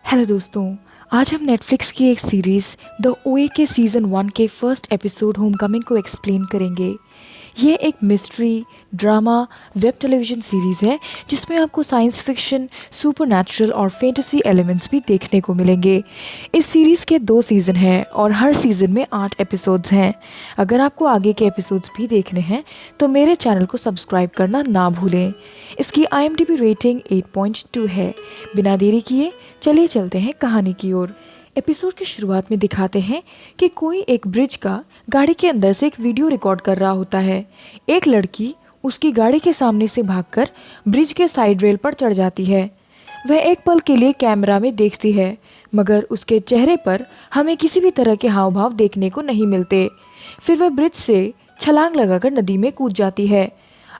Hello दोस्तों। आज हम नेटफ्लिक्स की एक सीरीज़ द ओए के सीज़न 1 के फर्स्ट एपिसोड होमकमिंग को एक्सप्लेन करेंगे। ये एक mystery drama web television series है जिसमें आपको साइंस फिक्शन, सुपरनैचुरल और फैंटेसी एलिमेंट्स भी देखने को मिलेंगे। इस सीरीज़ के 2 सीज़न हैं और हर सीज़न में 8 एपिसोड्स हैं। अगर आपको आगे के एपिसोड्स भी देखने हैं तो मेरे चैनल को सब्सक्राइब करना ना भूलें। इसकी IMDb रेटिंग 8.2 है। बिना देरी किए चलिए चलते हैं कहानी की ओर। एपिसोड की शुरुआत में दिखाते हैं कि कोई एक ब्रिज का गाड़ी के अंदर से एक वीडियो रिकॉर्ड कर रहा होता है। एक लड़की उसकी गाड़ी के सामने से भागकर ब्रिज के साइड रेल पर चढ़ जाती है। वह एक पल के लिए कैमरा में देखती है, मगर उसके चेहरे पर हमें किसी भी तरह के हाव भाव देखने को नहीं मिलते। फिर वह ब्रिज से छलांग लगाकर नदी में कूद जाती है।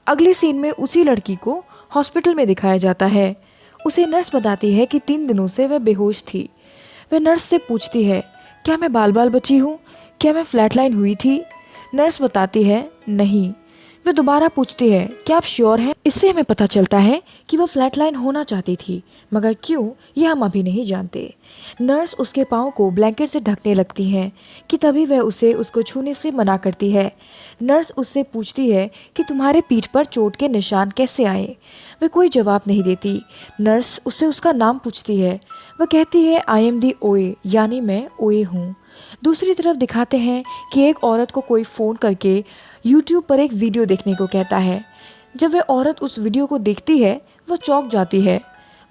अगली सीन में उसी लड़की को हॉस्पिटल में दिखाया जाता है। उसे नर्स बताती है कि 3 दिनों से वह बेहोश थी। वह नर्स से पूछती है, क्या मैं बाल बाल बची हूँ? क्या मैं फ्लैटलाइन हुई थी? नर्स बताती है, नहीं। वह दोबारा पूछती है, क्या आप श्योर हैं? इससे हमें पता चलता है कि वह फ्लैटलाइन होना चाहती थी, मगर क्यों यह हम अभी नहीं जानते। नर्स उसके पाँव को ब्लैंकेट से ढकने लगती है कि तभी वह उसे उसको छूने से मना करती है। नर्स उससे पूछती है कि तुम्हारे पीठ पर चोट के निशान कैसे आए? वह कोई जवाब नहीं देती। नर्स उससे उसका नाम पूछती है। वह कहती है, आई एम दी ओए, यानी मैं ओए हूँ। दूसरी तरफ दिखाते हैं कि एक औरत को कोई फ़ोन करके यूट्यूब पर एक वीडियो देखने को कहता है। जब वह औरत उस वीडियो को देखती है वह चौंक जाती है।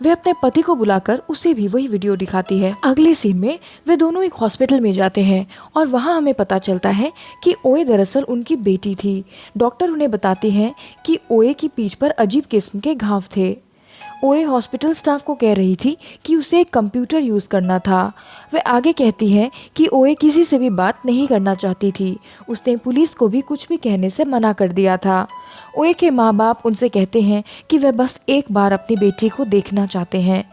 वह अपने पति को बुलाकर उसे भी वही वीडियो दिखाती है। अगले सीन में वे दोनों एक हॉस्पिटल में जाते हैं और वहाँ हमें पता चलता है कि ओए दरअसल उनकी बेटी थी। डॉक्टर उन्हें बताती हैं कि ओए की पीठ पर अजीब किस्म के घाव थे। ओए हॉस्पिटल स्टाफ को कह रही थी कि उसे एक कंप्यूटर यूज़ करना था। वह आगे कहती है कि ओए किसी से भी बात नहीं करना चाहती थी। उसने पुलिस को भी कुछ भी कहने से मना कर दिया था। ओए के माँ बाप उनसे कहते हैं कि वह बस एक बार अपनी बेटी को देखना चाहते हैं।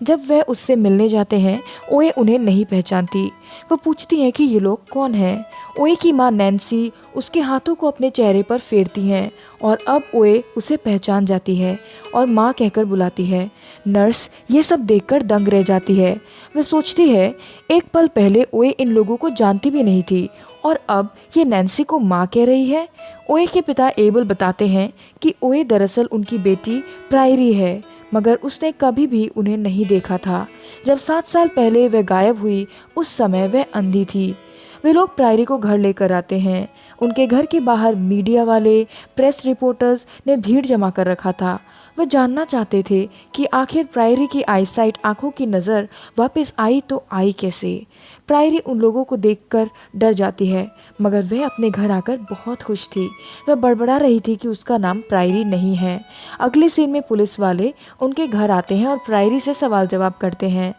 जब वह उससे मिलने जाते हैं, ओए उन्हें नहीं पहचानती। वह पूछती है कि ये लोग कौन हैं। ओए की माँ नैन्सी उसके हाथों को अपने चेहरे पर फेरती हैं और अब ओए उसे पहचान जाती है और माँ कहकर बुलाती है। नर्स ये सब देखकर दंग रह जाती है। वह सोचती है, एक पल पहले ओए इन लोगों को जानती भी नहीं थी और अब ये नैन्सी को माँ कह रही है। ओए के पिता एबल बताते हैं कि ओए दरअसल उनकी बेटी प्रायरी है, मगर उसने कभी भी उन्हें नहीं देखा था। जब 7 साल पहले वह गायब हुई उस समय वह अंधी थी। वे लोग प्रायरी को घर लेकर आते हैं। उनके घर के बाहर मीडिया वाले, प्रेस रिपोर्टर्स ने भीड़ जमा कर रखा था। वह जानना चाहते थे कि आखिर प्रायरी की आईसाइट, आंखों की नज़र वापस आई तो आई कैसे। प्रायरी उन लोगों को देखकर डर जाती है, मगर वह अपने घर आकर बहुत खुश थी। वह बड़बड़ा रही थी कि उसका नाम प्रायरी नहीं है। अगले सीन में पुलिस वाले उनके घर आते हैं और प्रायरी से सवाल जवाब करते हैं।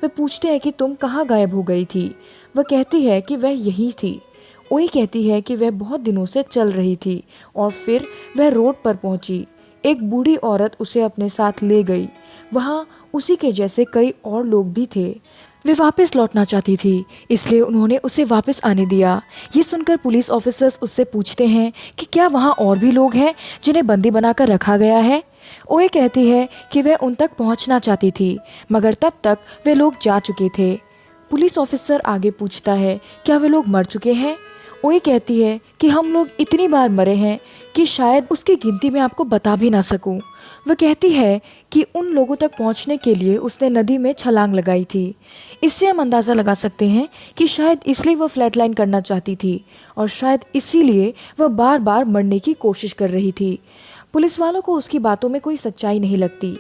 वे पूछते हैं कि तुम कहाँ गायब हो गई थी। वह कहती है कि वह यहीं थी। ओए कहती है कि वह बहुत दिनों से चल रही थी और फिर वह रोड पर पहुंची। एक बूढ़ी औरत उसे अपने साथ ले गई। वहाँ उसी के जैसे कई और लोग भी थे। वे वापस लौटना चाहती थी, इसलिए उन्होंने उसे वापस आने दिया। ये सुनकर पुलिस ऑफिसर्स उससे पूछते हैं कि क्या वहाँ और भी लोग हैं जिन्हें बंदी बनाकर रखा गया है। ओए कहती है कि वह उन तक पहुँचना चाहती थी, मगर तब तक वे लोग जा चुके थे। पुलिस ऑफिसर आगे पूछता है, क्या वे लोग मर चुके हैं? ओए कहती है कि हम लोग इतनी बार मरे हैं कि शायद उसकी गिनती में आपको बता भी ना सकूं। वह कहती है कि उन लोगों तक पहुंचने के लिए उसने नदी में छलांग लगाई थी। इससे हम अंदाज़ा लगा सकते हैं कि शायद इसलिए वह फ्लैटलाइन करना चाहती थी और शायद इसीलिए वह बार बार मरने की कोशिश कर रही थी। पुलिस वालों को उसकी बातों में कोई सच्चाई नहीं लगती।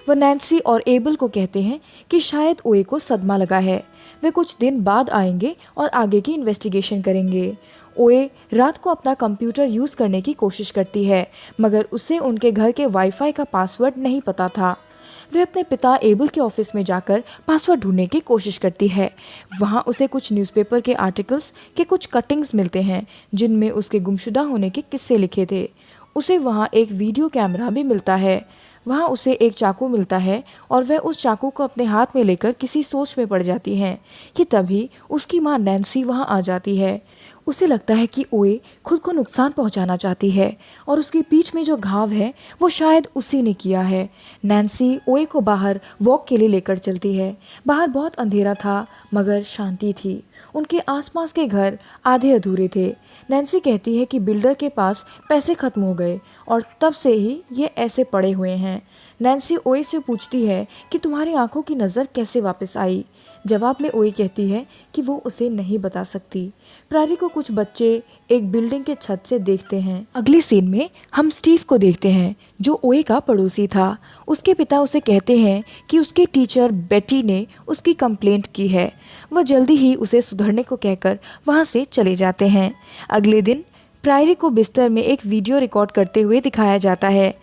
वह नैन्सी और एबल को कहते हैं कि शायद ओए को सदमा लगा है। वे कुछ दिन बाद आएंगे और आगे की इन्वेस्टिगेशन करेंगे। ओए रात को अपना कंप्यूटर यूज़ करने की कोशिश करती है, मगर उसे उनके घर के वाईफाई का पासवर्ड नहीं पता था। वह अपने पिता एबल के ऑफिस में जाकर पासवर्ड ढूंढने की कोशिश करती है। वहाँ उसे कुछ न्यूज़पेपर के आर्टिकल्स के कुछ कटिंग्स मिलते हैं जिनमें उसके गुमशुदा होने के किस्से लिखे थे। उसे वहाँ एक वीडियो कैमरा भी मिलता है। वहाँ उसे एक चाकू मिलता है और वह उस चाकू को अपने हाथ में लेकर किसी सोच में पड़ जाती है कि तभी उसकी माँ नैन्सी वहाँ आ जाती है। उसे लगता है कि ओए खुद को नुकसान पहुंचाना चाहती है और उसकी पीठ में जो घाव है वो शायद उसी ने किया है। नैन्सी ओए को बाहर वॉक के लिए लेकर चलती है। बाहर बहुत अंधेरा था मगर शांति थी। उनके आसपास के घर आधे अधूरे थे। नैन्सी कहती है कि बिल्डर के पास पैसे खत्म हो गए और तब से ही ये ऐसे पड़े हुए हैं। नैन्सी ओए से पूछती है कि तुम्हारी आंखों की नज़र कैसे वापस आई। जवाब में ओए कहती है कि वो उसे नहीं बता सकती। प्रायरी को कुछ बच्चे एक बिल्डिंग के छत से देखते हैं। अगले सीन में हम स्टीव को देखते हैं जो ओए का पड़ोसी था। उसके पिता उसे कहते हैं कि उसके टीचर बेटी ने उसकी कंप्लेंट की है। वह जल्दी ही उसे सुधरने को कहकर वहाँ से चले जाते हैं। अगले दिन प्रायरी को बिस्तर में एक वीडियो रिकॉर्ड करते हुए दिखाया जाता है।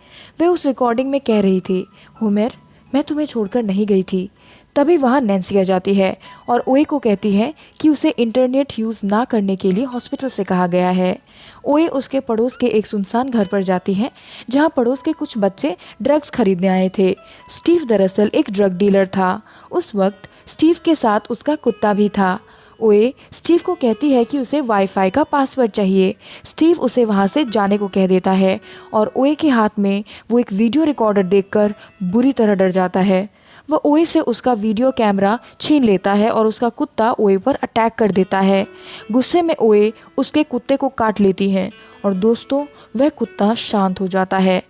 वह उस रिकॉर्डिंग में कह रही थी, होमेर, मैं तुम्हें छोड़कर नहीं गई थी। तभी वहाँ नैन्सी आ जाती है और ओए को कहती है कि उसे इंटरनेट यूज़ ना करने के लिए हॉस्पिटल से कहा गया है। ओए उसके पड़ोस के एक सुनसान घर पर जाती है जहाँ पड़ोस के कुछ बच्चे ड्रग्स खरीदने आए थे। स्टीव दरअसल एक ड्रग डीलर था। उस वक्त स्टीव के साथ उसका कुत्ता भी था। ओए स्टीव को कहती है कि उसे वाईफाई का पासवर्ड चाहिए। स्टीव उसे वहाँ से जाने को कह देता है और ओए के हाथ में वो एक वीडियो रिकॉर्डर देखकर बुरी तरह डर जाता है। वह ओए से उसका वीडियो कैमरा छीन लेता है और उसका कुत्ता ओए पर अटैक कर देता है। गुस्से में ओए उसके कुत्ते को काट लेती है और दोस्तों वह कुत्ता शांत हो जाता है।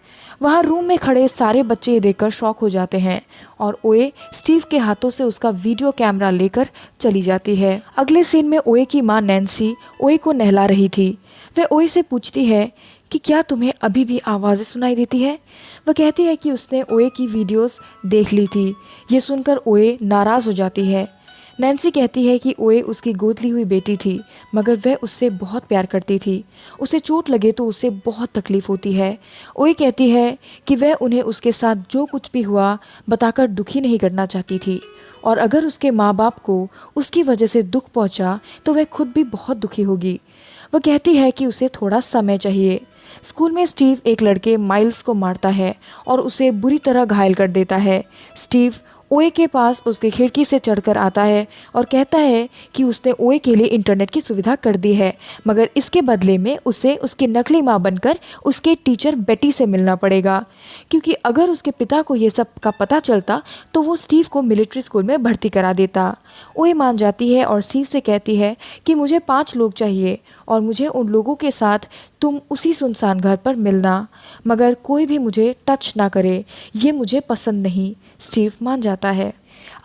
वहाँ रूम में खड़े सारे बच्चे ये देखकर शॉक हो जाते हैं और ओए स्टीव के हाथों से उसका वीडियो कैमरा लेकर चली जाती है। अगले सीन में ओए की माँ नैन्सी ओए को नहला रही थी। वह ओए से पूछती है कि क्या तुम्हें अभी भी आवाज़ें सुनाई देती है। वह कहती है कि उसने ओए की वीडियोस देख ली थी। ये सुनकर ओए नाराज़ हो जाती है। नैन्सी कहती है कि ओए उसकी गोद ली हुई बेटी थी मगर वह उससे बहुत प्यार करती थी। उसे चोट लगे तो उसे बहुत तकलीफ़ होती है। ओए कहती है कि वह उन्हें उसके साथ जो कुछ भी हुआ बताकर दुखी नहीं करना चाहती थी और अगर उसके माँ बाप को उसकी वजह से दुख पहुँचा तो वह खुद भी बहुत दुखी होगी। वह कहती है कि उसे थोड़ा समय चाहिए। स्कूल में स्टीव एक लड़के माइल्स को मारता है और उसे बुरी तरह घायल कर देता है। स्टीव ओए के पास उसकी खिड़की से चढ़कर आता है और कहता है कि उसने ओए के लिए इंटरनेट की सुविधा कर दी है मगर इसके बदले में उसे उसकी नकली माँ बनकर उसके टीचर बेटी से मिलना पड़ेगा, क्योंकि अगर उसके पिता को ये सब का पता चलता तो वो स्टीव को मिलिट्री स्कूल में भर्ती करा देता। ओए मान जाती है और स्टीव से कहती है कि मुझे 5 लोग चाहिए और मुझे उन लोगों के साथ तुम उसी सुनसान घर पर मिलना, मगर कोई भी मुझे टच ना करे, ये मुझे पसंद नहीं। स्टीव मान जाता है।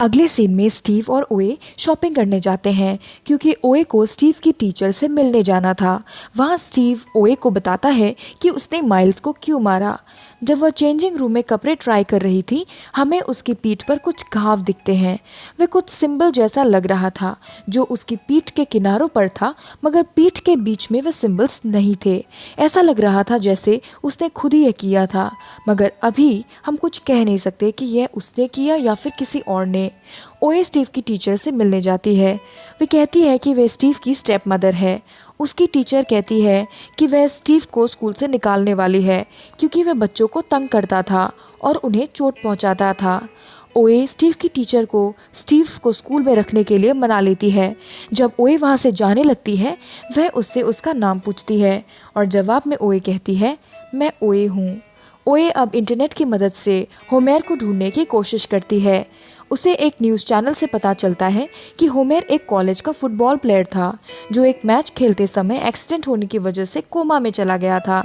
अगले सीन में स्टीव और ओए शॉपिंग करने जाते हैं क्योंकि ओए को स्टीव की टीचर से मिलने जाना था। वहाँ स्टीव ओए को बताता है कि उसने माइल्स को क्यों मारा। जब वह चेंजिंग रूम में कपड़े ट्राई कर रही थी हमें उसकी पीठ पर कुछ घाव दिखते हैं। वह कुछ सिंबल जैसा लग रहा था जो उसकी पीठ के किनारों पर था मगर पीठ के बीच में वह सिंबल्स नहीं थे। ऐसा लग रहा था जैसे उसने खुद ही यह किया था मगर अभी हम कुछ कह नहीं सकते कि यह उसने किया या फिर किसी और ने। ओए स्टीव की टीचर से मिलने जाती है। वह कहती है कि वह स्टीव की स्टेप मदर है। उसकी टीचर कहती है कि वह स्टीव को स्कूल से निकालने वाली है क्योंकि वह बच्चों को तंग करता था और उन्हें चोट पहुंचाता था। ओए स्टीव की टीचर को स्टीव को स्कूल में रखने के लिए मना लेती है। जब ओए वहां से जाने लगती है वह उससे उसका नाम पूछती है और जवाब में ओए कहती है, मैं ओए हूँ। ओए अब इंटरनेट की मदद से होमेर को ढूंढने की कोशिश करती है। उसे एक न्यूज़ चैनल से पता चलता है कि होमेर एक कॉलेज का फुटबॉल प्लेयर था जो एक मैच खेलते समय एक्सीडेंट होने की वजह से कोमा में चला गया था,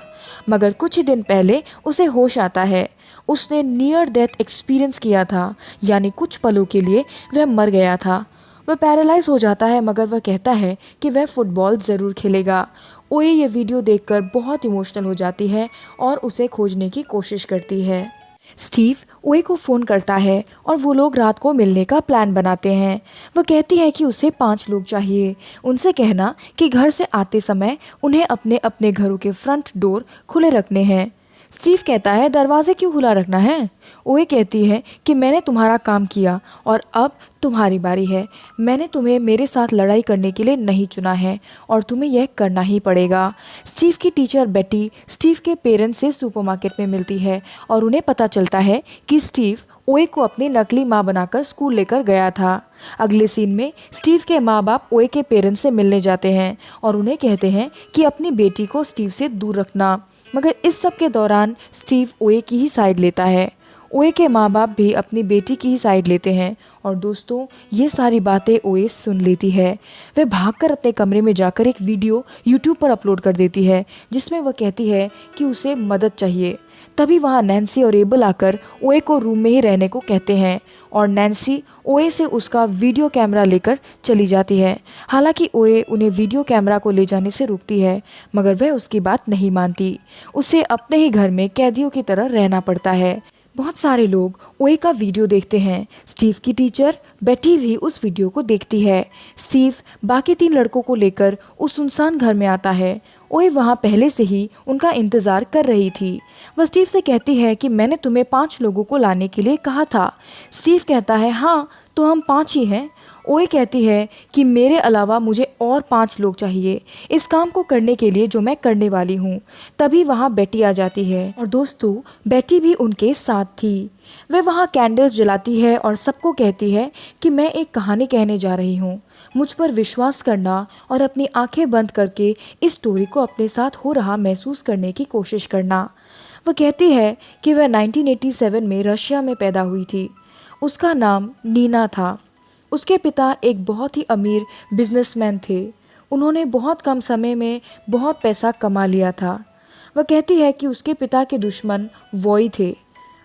मगर कुछ ही दिन पहले उसे होश आता है। उसने नियर डेथ एक्सपीरियंस किया था, यानी कुछ पलों के लिए वह मर गया था। वह पैरालाइज हो जाता है मगर वह कहता है कि वह फुटबॉल ज़रूर खेलेगा। ओए ये वीडियो देखकर बहुत इमोशनल हो जाती है और उसे खोजने की कोशिश करती है। स्टीव ओए को फ़ोन करता है और वो लोग रात को मिलने का प्लान बनाते हैं। वह कहती है कि उसे 5 लोग चाहिए। उनसे कहना कि घर से आते समय उन्हें अपने अपने घरों के फ्रंट डोर खुले रखने हैं। स्टीव कहता है, दरवाजे क्यों खुला रखना है। ओए कहती है कि मैंने तुम्हारा काम किया और अब तुम्हारी बारी है। मैंने तुम्हें मेरे साथ लड़ाई करने के लिए नहीं चुना है और तुम्हें यह करना ही पड़ेगा। स्टीव की टीचर बेटी स्टीव के पेरेंट्स से सुपरमार्केट में मिलती है और उन्हें पता चलता है कि स्टीव ओए को अपनी नकली माँ बनाकर स्कूल लेकर गया था। अगले सीन में स्टीव के माँ बाप ओए के पेरेंट्स से मिलने जाते हैं और उन्हें कहते हैं कि अपनी बेटी को स्टीव से दूर रखना, मगर इस सब के दौरान स्टीव ओए की ही साइड लेता है। ओए के माँ बाप भी अपनी बेटी की ही साइड लेते हैं और दोस्तों ये सारी बातें ओए सुन लेती है। वह भागकर अपने कमरे में जाकर एक वीडियो यूट्यूब पर अपलोड कर देती है जिसमें वह कहती है कि उसे मदद चाहिए। तभी वहाँ नैन्सी और एबल आकर ओए को रूम में ही रहने को कहते हैं और नैन्सी ओए से उसका वीडियो कैमरा लेकर चली जाती है। हालांकि ओए उन्हें वीडियो कैमरा को ले जाने से रोकती है, मगर वह उसकी बात नहीं मानती। उसे अपने ही घर में कैदियों की तरह रहना पड़ता है। बहुत सारे लोग ओए का वीडियो देखते हैं। स्टीव की टीचर बेटी भी उस वीडियो को देखती है। स्टीव बाकी 3 लड़कों को लेकर उस सुनसान घर में आता है। ओए वहाँ पहले से ही उनका इंतज़ार कर रही थी। वह स्टीव से कहती है कि मैंने तुम्हें 5 लोगों को लाने के लिए कहा था। स्टीव कहता है हाँ, तो हम 5 ही हैं। ओए कहती है कि मेरे अलावा मुझे और 5 लोग चाहिए इस काम को करने के लिए जो मैं करने वाली हूँ। तभी वहाँ बेटी आ जाती है और दोस्तों बेटी भी उनके साथ थी। वह वहाँ कैंडल्स जलाती है और सबको कहती है कि मैं एक कहानी कहने जा रही हूँ, मुझ पर विश्वास करना और अपनी आंखें बंद करके इस स्टोरी को अपने साथ हो रहा महसूस करने की कोशिश करना। वह कहती है कि वह 1987 में रशिया में पैदा हुई थी। उसका नाम नीना था। उसके पिता एक बहुत ही अमीर बिजनेसमैन थे। उन्होंने बहुत कम समय में बहुत पैसा कमा लिया था। वह कहती है कि उसके पिता के दुश्मन वॉय थे।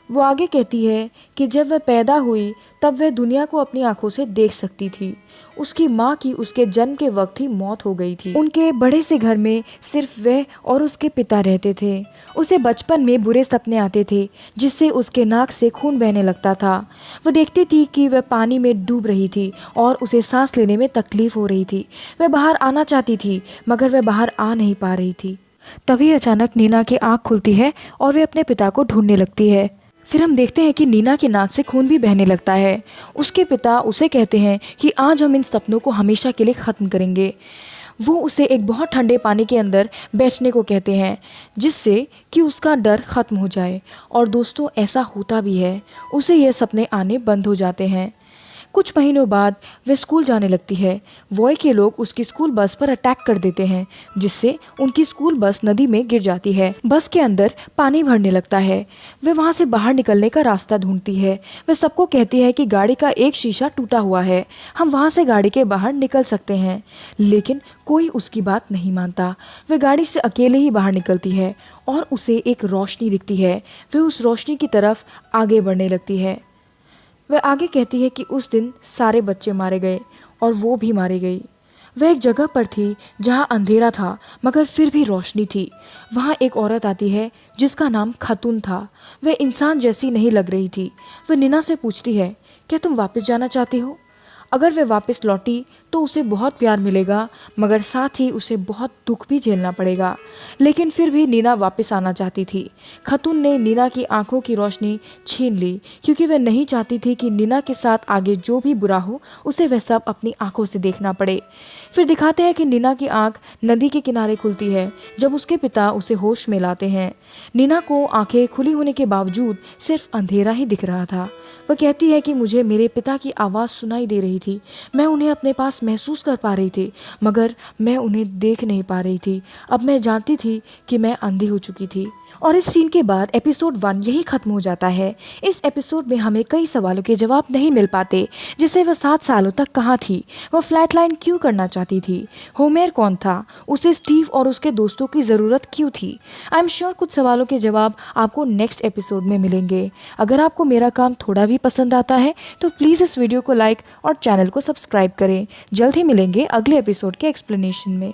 वो आगे कहती है कि जब वह पैदा हुई तब वह दुनिया को अपनी आंखों से देख सकती थी। उसकी माँ की उसके जन्म के वक्त ही मौत हो गई थी। उनके बड़े से घर में सिर्फ वह और उसके पिता रहते थे। उसे बचपन में बुरे सपने आते थे जिससे उसके नाक से खून बहने लगता था। वह देखती थी कि वह पानी में डूब रही थी और उसे सांस लेने में तकलीफ हो रही थी। वह बाहर आना चाहती थी मगर वह बाहर आ नहीं पा रही थी। तभी अचानक नीना की आँख खुलती है और वह अपने पिता को ढूंढने लगती है। फिर हम देखते हैं कि नीना की नाक से खून भी बहने लगता है। उसके पिता उसे कहते हैं कि आज हम इन सपनों को हमेशा के लिए ख़त्म करेंगे। वो उसे एक बहुत ठंडे पानी के अंदर बैठने को कहते हैं जिससे कि उसका डर ख़त्म हो जाए। और दोस्तों ऐसा होता भी है, उसे ये सपने आने बंद हो जाते हैं। कुछ महीनों बाद वह स्कूल जाने लगती है। वॉय के लोग उसकी स्कूल बस पर अटैक कर देते हैं जिससे उनकी स्कूल बस नदी में गिर जाती है। बस के अंदर पानी भरने लगता है। वह वहाँ से बाहर निकलने का रास्ता ढूंढती है। वह सबको कहती है कि गाड़ी का एक शीशा टूटा हुआ है, हम वहाँ से गाड़ी के बाहर निकल सकते हैं, लेकिन कोई उसकी बात नहीं मानता। वह गाड़ी से अकेले ही बाहर निकलती है और उसे एक रोशनी दिखती है। वह उस रोशनी की तरफ आगे बढ़ने लगती है। वह आगे कहती है कि उस दिन सारे बच्चे मारे गए और वो भी मारी गई। वह एक जगह पर थी जहाँ अंधेरा था मगर फिर भी रोशनी थी। वहाँ एक औरत आती है जिसका नाम खातून था। वह इंसान जैसी नहीं लग रही थी। वह नीना से पूछती है, क्या तुम वापस जाना चाहती हो? अगर वह वापस लौटी तो उसे बहुत प्यार मिलेगा मगर साथ ही उसे बहुत दुख भी झेलना पड़ेगा। लेकिन फिर भी नीना वापस आना चाहती थी। खातून ने नीना की आंखों की रोशनी छीन ली क्योंकि वह नहीं चाहती थी कि नीना के साथ आगे जो भी बुरा हो उसे वह सब अपनी आंखों से देखना पड़े। फिर दिखाते हैं कि नीना की आंख नदी के किनारे खुलती है जब उसके पिता उसे होश में लाते हैं। नीना को आंखें खुली होने के बावजूद सिर्फ अंधेरा ही दिख रहा था। वह कहती है कि मुझे मेरे पिता की आवाज़ सुनाई दे रही थी। मैं उन्हें अपने पास महसूस कर पा रही थी मगर मैं उन्हें देख नहीं पा रही थी। अब मैं जानती थी कि मैं अंधी हो चुकी थी। और इस सीन के बाद एपिसोड 1 यही खत्म हो जाता है। इस एपिसोड में हमें कई सवालों के जवाब नहीं मिल पाते, जैसे वह 7 सालों तक कहाँ थी, वह फ्लैटलाइन क्यों करना चाहती थी, होमेर कौन था, उसे स्टीव और उसके दोस्तों की ज़रूरत क्यों थी। आई एम श्योर कुछ सवालों के जवाब आपको नेक्स्ट एपिसोड में मिलेंगे। अगर आपको मेरा काम थोड़ा भी पसंद आता है तो प्लीज़ इस वीडियो को लाइक और चैनल को सब्सक्राइब करें। जल्द ही मिलेंगे अगले एपिसोड के एक्सप्लेनेशन में।